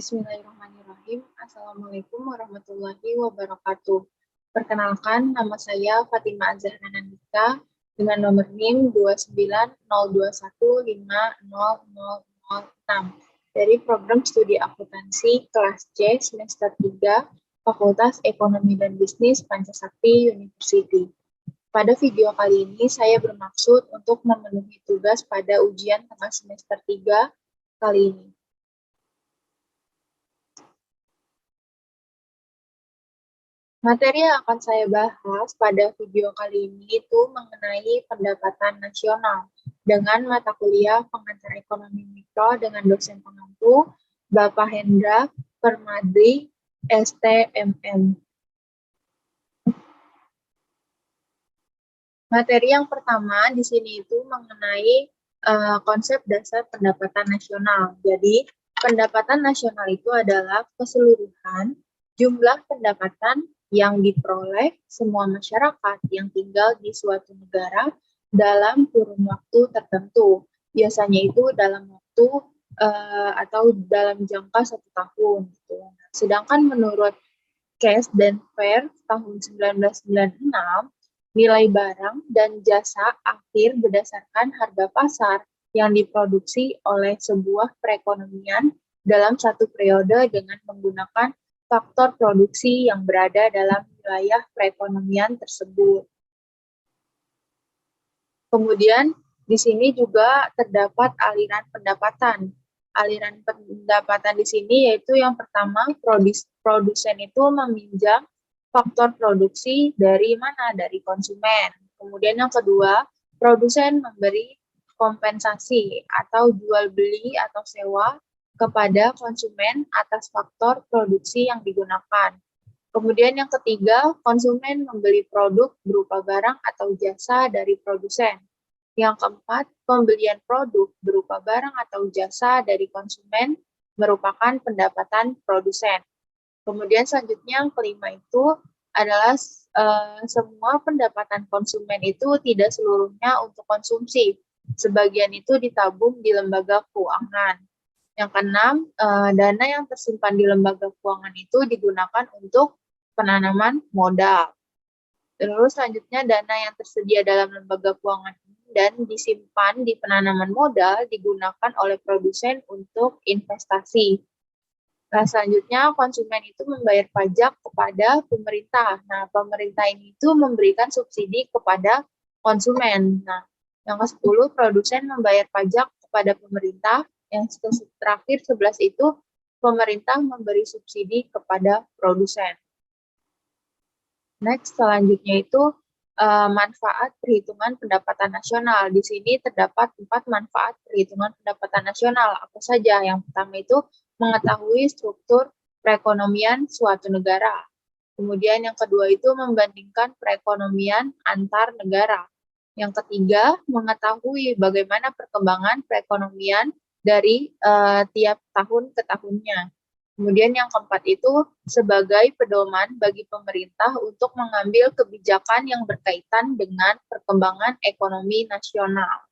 Bismillahirrahmanirrahim. Assalamualaikum warahmatullahi wabarakatuh. Perkenalkan, nama saya Fatima Zahra Nandika dengan nomor NIM 29021500006 dari program studi akuntansi kelas C semester 3 Fakultas Ekonomi dan Bisnis Pancasakti University. Pada video kali ini saya bermaksud untuk memenuhi tugas pada ujian tengah semester 3 kali ini. Materi yang akan saya bahas pada video kali ini itu mengenai pendapatan nasional dengan mata kuliah pengantar ekonomi mikro dengan dosen pengampu Bapak Hendra Permadri, STMM. Materi yang pertama di sini itu mengenai konsep dasar pendapatan nasional. Jadi, pendapatan nasional itu adalah keseluruhan jumlah pendapatan yang diperoleh semua masyarakat yang tinggal di suatu negara dalam kurun waktu tertentu. Biasanya itu dalam waktu atau dalam jangka 1 tahun. Gitu. Sedangkan menurut Cass dan Fair tahun 1996, nilai barang dan jasa akhir berdasarkan harga pasar yang diproduksi oleh sebuah perekonomian dalam satu periode dengan menggunakan faktor produksi yang berada dalam wilayah perekonomian tersebut. Kemudian di sini juga terdapat aliran pendapatan. Aliran pendapatan di sini yaitu yang pertama produsen itu meminjam faktor produksi dari mana? Dari konsumen. Kemudian yang kedua, produsen memberi kompensasi atau jual beli atau sewa kepada konsumen atas faktor produksi yang digunakan. Kemudian yang ketiga, konsumen membeli produk berupa barang atau jasa dari produsen. Yang keempat, pembelian produk berupa barang atau jasa dari konsumen merupakan pendapatan produsen. Kemudian selanjutnya yang kelima itu adalah semua pendapatan konsumen itu tidak seluruhnya untuk konsumsi. Sebagian itu ditabung di lembaga keuangan. Yang keenam, dana yang tersimpan di lembaga keuangan itu digunakan untuk penanaman modal. Terus selanjutnya dana yang tersedia dalam lembaga keuangan dan disimpan di penanaman modal digunakan oleh produsen untuk investasi. Nah, selanjutnya konsumen itu membayar pajak kepada pemerintah. Nah, pemerintah ini itu memberikan subsidi kepada konsumen. Nah, yang ke-10 produsen membayar pajak kepada pemerintah. Yang terakhir 11 itu pemerintah memberi subsidi kepada produsen. Next, selanjutnya itu manfaat perhitungan pendapatan nasional. Di sini terdapat 4 manfaat perhitungan pendapatan nasional. Apa saja? Yang pertama itu mengetahui struktur perekonomian suatu negara. Kemudian yang kedua itu membandingkan perekonomian antar negara. Yang ketiga, mengetahui bagaimana perkembangan perekonomian dari tiap tahun ke tahunnya. Kemudian yang keempat itu sebagai pedoman bagi pemerintah untuk mengambil kebijakan yang berkaitan dengan perkembangan ekonomi nasional.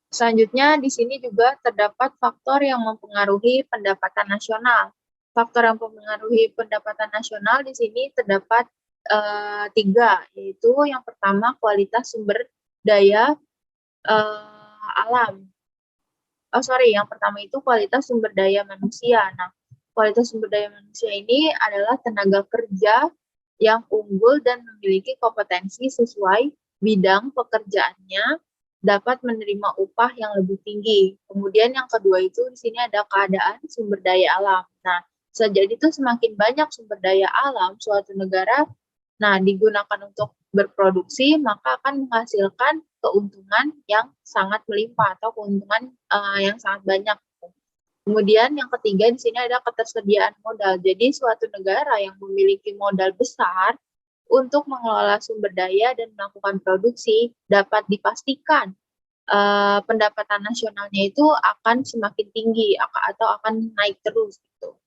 Selanjutnya di sini juga terdapat faktor yang mempengaruhi pendapatan nasional. Faktor yang mempengaruhi pendapatan nasional di sini terdapat 3, yaitu yang pertama kualitas sumber daya alam. Yang pertama itu kualitas sumber daya manusia. Nah, kualitas sumber daya manusia ini adalah tenaga kerja yang unggul dan memiliki kompetensi sesuai bidang pekerjaannya, dapat menerima upah yang lebih tinggi. Kemudian yang kedua itu di sini ada keadaan sumber daya alam. Nah, jadi itu semakin banyak sumber daya alam suatu negara, nah digunakan untuk berproduksi, maka akan menghasilkan keuntungan yang sangat melimpah atau keuntungan yang sangat banyak. Kemudian yang ketiga di sini ada ketersediaan modal. Jadi suatu negara yang memiliki modal besar untuk mengelola sumber daya dan melakukan produksi dapat dipastikan pendapatan nasionalnya itu akan semakin tinggi atau akan naik terus gitu.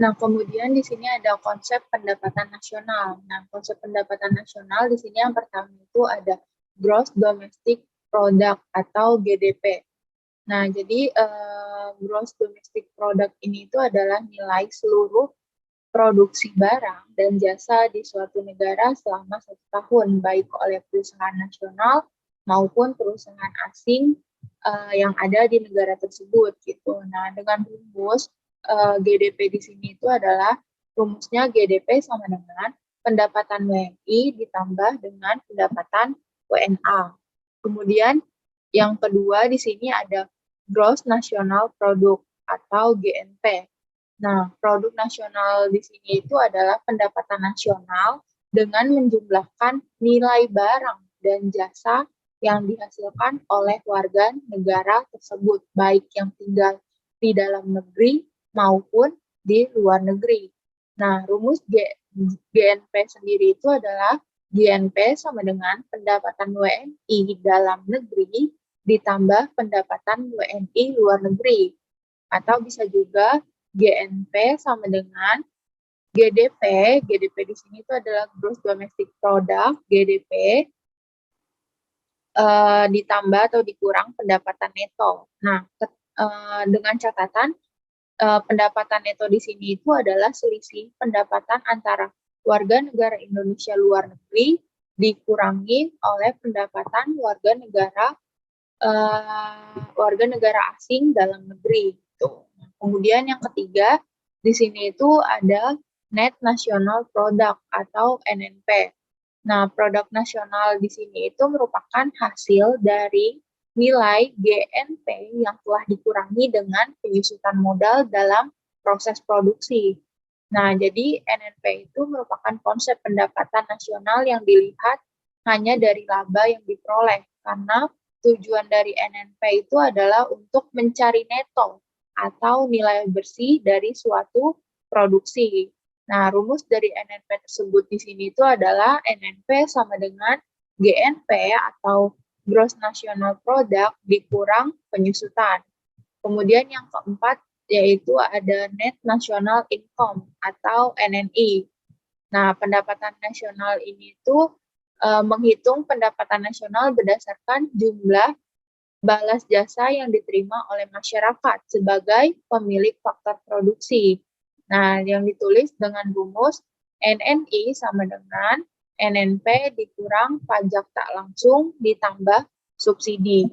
Nah, kemudian di sini ada konsep pendapatan nasional. Nah, konsep pendapatan nasional di sini yang pertama itu ada gross domestic Product atau GDP. Nah, jadi Gross Domestic Product ini itu adalah nilai seluruh produksi barang dan jasa di suatu negara selama 1 tahun, baik oleh perusahaan nasional maupun perusahaan asing yang ada di negara tersebut gitu. Nah, dengan rumus GDP di sini itu adalah rumusnya GDP sama dengan pendapatan WNI ditambah dengan pendapatan WNA. Kemudian yang kedua di sini ada Gross National Product atau GNP. Nah, produk nasional di sini itu adalah pendapatan nasional dengan menjumlahkan nilai barang dan jasa yang dihasilkan oleh warga negara tersebut, baik yang tinggal di dalam negeri maupun di luar negeri. Nah, rumus GNP sendiri itu adalah GNP sama dengan pendapatan WNI dalam negeri ditambah pendapatan WNI luar negeri. Atau bisa juga GNP sama dengan GDP. GDP di sini itu adalah Gross Domestic Product, GDP, ditambah atau dikurang pendapatan neto. Nah, dengan catatan pendapatan neto di sini itu adalah selisih pendapatan antara warga negara Indonesia luar negeri dikurangi oleh pendapatan warga negara asing dalam negeri. Gitu. Kemudian yang ketiga di sini itu ada Net National Product atau NNP. Nah, produk nasional di sini itu merupakan hasil dari nilai GNP yang telah dikurangi dengan penyusutan modal dalam proses produksi. Nah, jadi NNP itu merupakan konsep pendapatan nasional yang dilihat hanya dari laba yang diperoleh, karena tujuan dari NNP itu adalah untuk mencari neto atau nilai bersih dari suatu produksi. Nah, rumus dari NNP tersebut di sini itu adalah NNP sama dengan GNP atau Gross National Product dikurang penyusutan. Kemudian yang keempat yaitu ada Net National Income atau NNI. Nah, pendapatan nasional ini itu menghitung pendapatan nasional berdasarkan jumlah balas jasa yang diterima oleh masyarakat sebagai pemilik faktor produksi. Nah, yang ditulis dengan rumus NNI sama dengan NNP dikurang pajak tak langsung ditambah subsidi.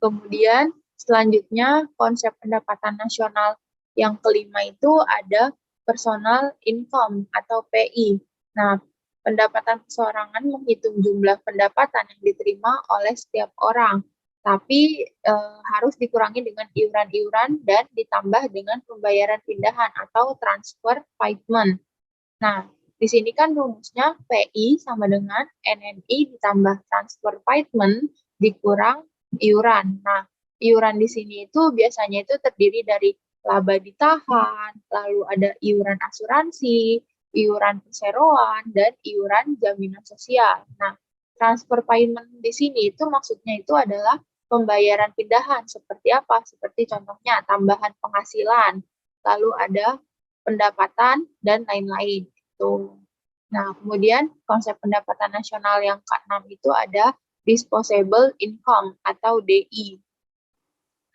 Kemudian selanjutnya konsep pendapatan nasional yang kelima itu ada personal income atau PI. Nah, pendapatan perseorangan menghitung jumlah pendapatan yang diterima oleh setiap orang, tapi harus dikurangi dengan iuran-iuran dan ditambah dengan pembayaran pindahan atau transfer payment. Nah, di sini kan rumusnya PI sama dengan NNI ditambah transfer payment dikurang iuran. Nah, iuran di sini itu biasanya itu terdiri dari laba ditahan, lalu ada iuran asuransi, iuran perseroan, dan iuran jaminan sosial. Nah, transfer payment di sini itu maksudnya itu adalah pembayaran pindahan. Seperti apa? Seperti contohnya tambahan penghasilan, lalu ada pendapatan, dan lain-lain. Gitu. Nah, kemudian konsep pendapatan nasional yang ke-6 itu ada disposable income atau DI.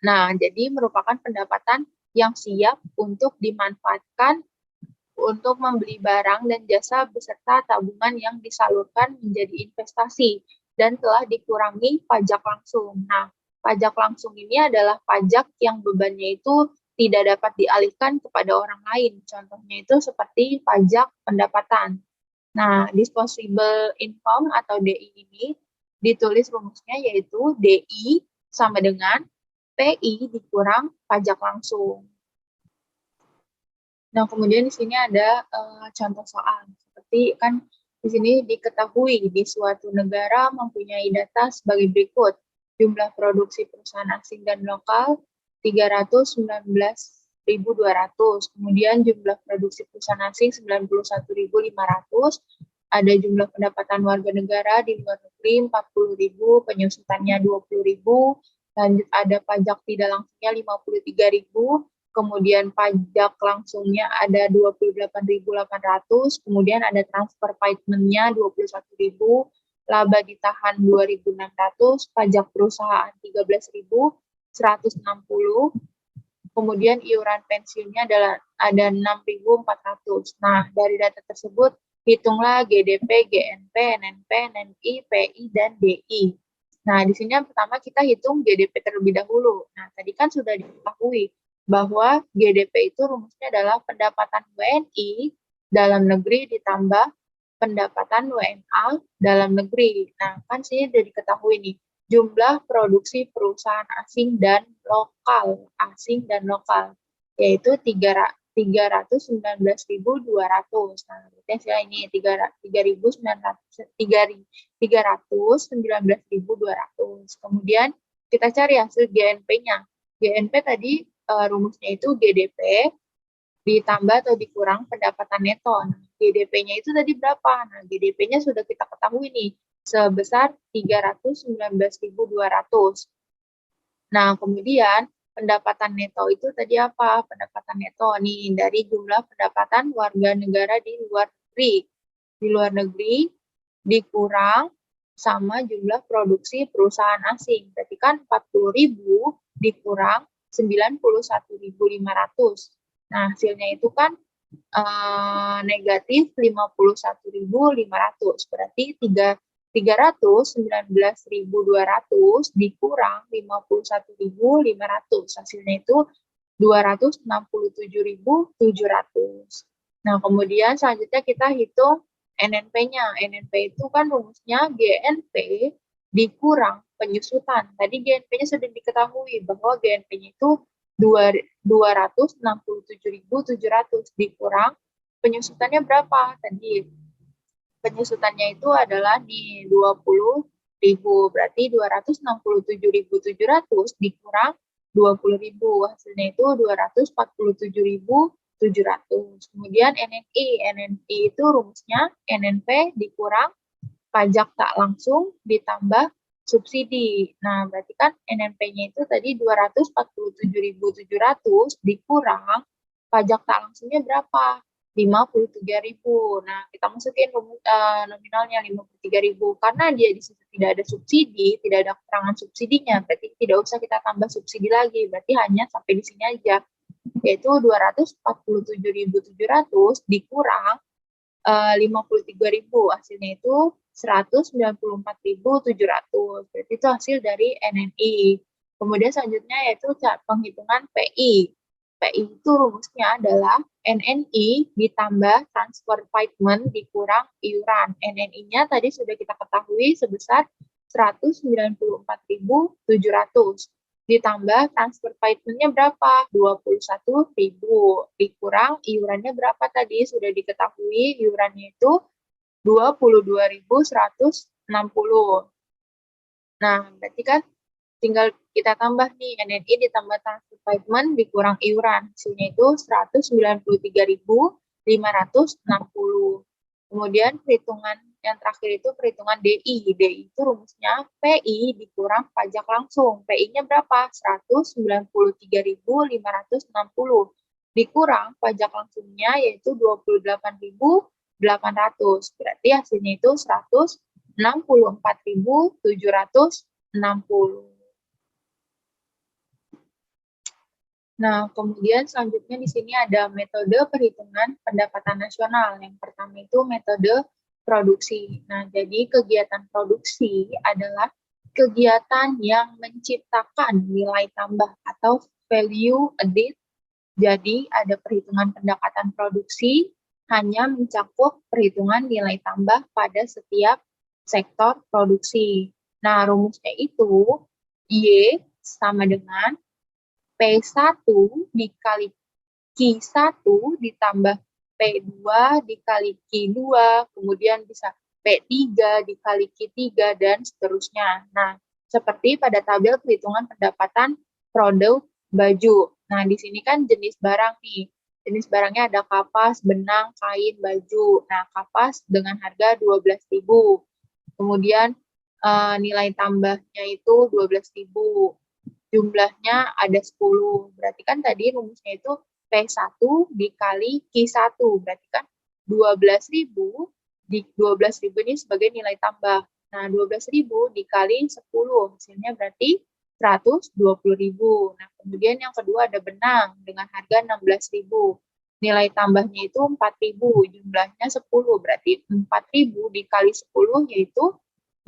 Nah, jadi merupakan pendapatan yang siap untuk dimanfaatkan untuk membeli barang dan jasa beserta tabungan yang disalurkan menjadi investasi dan telah dikurangi pajak langsung. Nah, pajak langsung ini adalah pajak yang bebannya itu tidak dapat dialihkan kepada orang lain. Contohnya itu seperti pajak pendapatan. Nah, disposable income atau DI ini ditulis rumusnya yaitu DI sama dengan PI dikurang pajak langsung. Nah, kemudian di sini ada contoh soal. Seperti kan di sini diketahui di suatu negara mempunyai data sebagai berikut. Jumlah produksi perusahaan asing dan lokal 319.200. Kemudian jumlah produksi perusahaan asing 91.500. Ada jumlah pendapatan warga negara di luar negeri 40.000, penyusutannya 20.000. Lanjut ada pajak tidak langsungnya 53.000. Kemudian pajak langsungnya ada 28.800, kemudian ada transfer payment-nya 21.000, laba ditahan 2.600, pajak perusahaan 13.160, kemudian iuran pensiunnya ada 6.400. Nah, dari data tersebut, hitunglah GDP, GNP, NNP, NNI, PI, dan DI. Nah, di sini yang pertama kita hitung GDP terlebih dahulu. Nah, tadi kan sudah diketahui bahwa GDP itu rumusnya adalah pendapatan WNI dalam negeri ditambah pendapatan WNA dalam negeri. Nah, kan sini sudah diketahui nih, jumlah produksi perusahaan asing dan lokal, yaitu 319.200. Nah, berarti ini 319.200. Kemudian kita cari hasil GNP-nya. GNP tadi rumusnya itu GDP ditambah atau dikurang pendapatan neto. Nah, GDP-nya itu tadi berapa? Nah, GDP-nya sudah kita ketahui nih, sebesar 319.200. Nah, kemudian pendapatan neto itu tadi apa? Pendapatan neto nih dari jumlah pendapatan warga negara di luar negeri. Di luar negeri dikurang sama jumlah produksi perusahaan asing. Berarti kan 40.000 dikurang 91.500. Nah, hasilnya itu kan negatif 51.500. Berarti 319.200 dikurang 51.500. Hasilnya itu 267.700. Nah, kemudian selanjutnya kita hitung NNP-nya. NNP itu kan rumusnya GNP dikurang penyusutan. Tadi GNP-nya sudah diketahui bahwa GNP-nya itu 267.700 dikurang penyusutannya berapa? Tadi penyusutannya itu adalah di 20.000, berarti 267.700 dikurang 20.000, hasilnya itu 247.700. Kemudian NNI itu rumusnya NNP dikurang pajak tak langsung ditambah subsidi. Nah, berarti kan NNP-nya itu tadi 247.700 dikurang pajak tak langsungnya berapa? 53.000. Nah, kita masukin nominalnya 53.000 karena dia di situ tidak ada subsidi, tidak ada keterangan subsidinya, berarti tidak usah kita tambah subsidi lagi, berarti hanya sampai di sini aja, yaitu 247.700 dikurang 53.000, hasilnya itu 194.700. Berarti itu hasil dari NNI. Kemudian selanjutnya yaitu penghitungan PI. PI itu rumusnya adalah NNI ditambah transfer payment dikurang iuran. NNI-nya tadi sudah kita ketahui sebesar 194.700. Ditambah transfer payment-nya berapa? 21.000. Dikurang iurannya berapa tadi? Sudah diketahui iurannya itu 22.160. Nah, berarti kan tinggal kita tambah nih, NNI ditambah transfer payment dikurang iuran. Hasilnya itu 193.560. Kemudian perhitungan yang terakhir itu perhitungan DI. DI itu rumusnya PI dikurang pajak langsung. PI-nya berapa? 193.560. Dikurang pajak langsungnya yaitu 28.800. Berarti hasilnya itu 164.760. Nah, kemudian selanjutnya di sini ada metode perhitungan pendapatan nasional. Yang pertama itu metode produksi. Nah, jadi kegiatan produksi adalah kegiatan yang menciptakan nilai tambah atau value added. Jadi, ada perhitungan pendapatan produksi hanya mencakup perhitungan nilai tambah pada setiap sektor produksi. Nah, rumusnya itu Y sama dengan P1 dikali Q1 ditambah P2 dikali Q2, kemudian bisa P3 dikali Q3, dan seterusnya. Nah, seperti pada tabel perhitungan pendapatan produk baju. Nah, di sini kan jenis barang nih. Jenis barangnya ada kapas, benang, kain, baju. Nah, kapas dengan harga 12.000. Kemudian nilai tambahnya itu 12.000. Jumlahnya ada 10. Berarti kan tadi rumusnya itu P1 dikali Q1. Berarti kan 12.000 di 12.000 ini sebagai nilai tambah. Nah, 12.000 dikali 10, hasilnya berarti 120.000. Nah, kemudian yang kedua ada benang dengan harga 16.000. Nilai tambahnya itu 4.000, jumlahnya 10, berarti 4.000 dikali 10 yaitu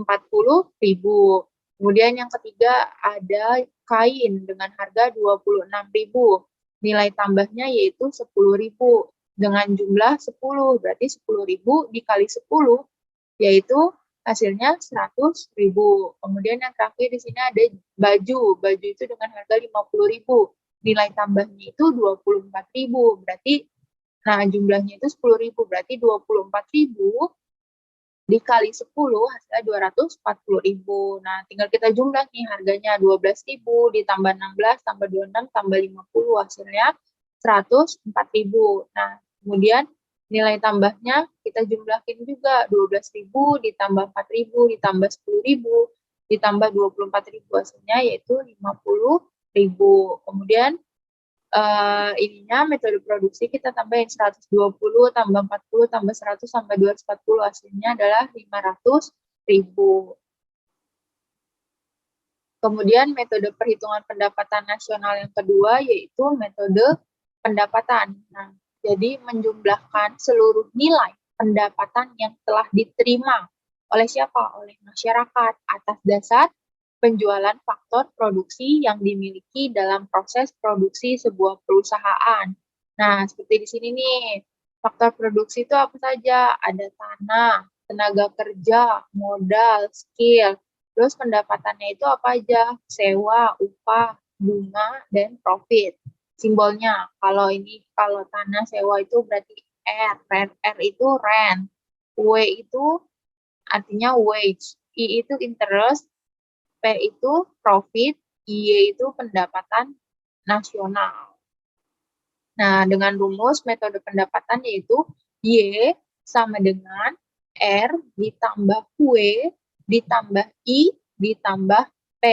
40.000. Kemudian yang ketiga ada kain dengan harga 26.000. Nilai tambahnya yaitu 10.000 dengan jumlah 10, berarti 10.000 dikali 10 yaitu hasilnya 100.000. Kemudian yang terakhir di sini ada baju. Baju itu dengan harga 50.000. Nilai tambahnya itu 24.000. Berarti nah jumlahnya itu 10.000. Berarti 24.000 dikali 10 hasilnya 240.000. Nah, tinggal kita jumlah nih harganya 12.000 ditambah 16 tambah 26 tambah 50 hasilnya 104.000. Nah, kemudian nilai tambahnya kita jumlahin juga 12.000 ditambah 4.000 ditambah 10.000 ditambah 24.000 hasilnya yaitu 50.000. Kemudian ininya metode produksi kita tambahin 120 tambah 40 tambah 100 tambah 240 hasilnya adalah 500.000. Kemudian metode perhitungan pendapatan nasional yang kedua yaitu metode pendapatan. Nah, jadi menjumlahkan seluruh nilai pendapatan yang telah diterima oleh siapa? Oleh masyarakat atas dasar penjualan faktor produksi yang dimiliki dalam proses produksi sebuah perusahaan. Nah, seperti di sini nih, faktor produksi itu apa saja? Ada tanah, tenaga kerja, modal, skill. Terus pendapatannya itu apa aja? Sewa, upah, bunga, dan profit. Simbolnya, kalau tanah sewa itu berarti R. R itu rent. W itu artinya wage. I itu interest. P itu profit. Y itu pendapatan nasional. Nah, dengan rumus metode pendapatan yaitu Y sama dengan R ditambah W ditambah I ditambah P.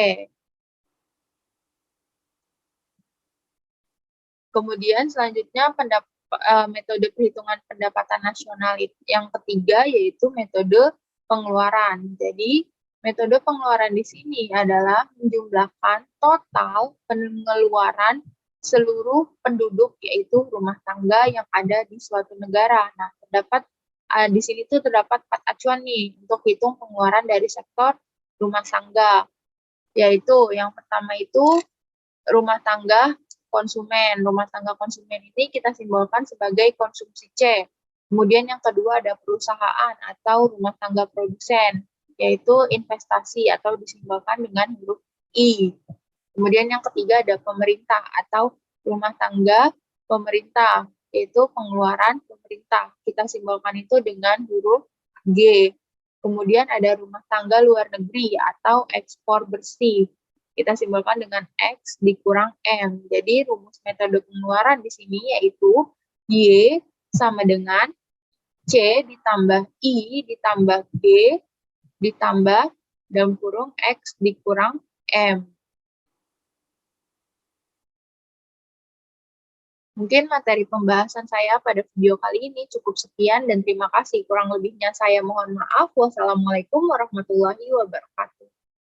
Kemudian selanjutnya metode perhitungan pendapatan nasional yang ketiga yaitu metode pengeluaran. Jadi metode pengeluaran di sini adalah menjumlahkan total pengeluaran seluruh penduduk yaitu rumah tangga yang ada di suatu negara. Nah, di sini tuh terdapat 4 acuan nih untuk hitung pengeluaran dari sektor rumah tangga. Yaitu yang pertama itu rumah tangga konsumen. Rumah tangga konsumen ini kita simbolkan sebagai konsumsi C. Kemudian yang kedua ada perusahaan atau rumah tangga produsen, yaitu investasi atau disimbolkan dengan huruf I. Kemudian yang ketiga ada pemerintah atau rumah tangga pemerintah, yaitu pengeluaran pemerintah. Kita simbolkan itu dengan huruf G. Kemudian ada rumah tangga luar negeri atau ekspor bersih. Kita simbolkan dengan X dikurang M. Jadi rumus metode pengeluaran di sini yaitu Y sama dengan C ditambah I ditambah G ditambah dalam kurung X dikurang M. Mungkin materi pembahasan saya pada video kali ini cukup sekian dan terima kasih. Kurang lebihnya saya mohon maaf. Wassalamualaikum warahmatullahi wabarakatuh.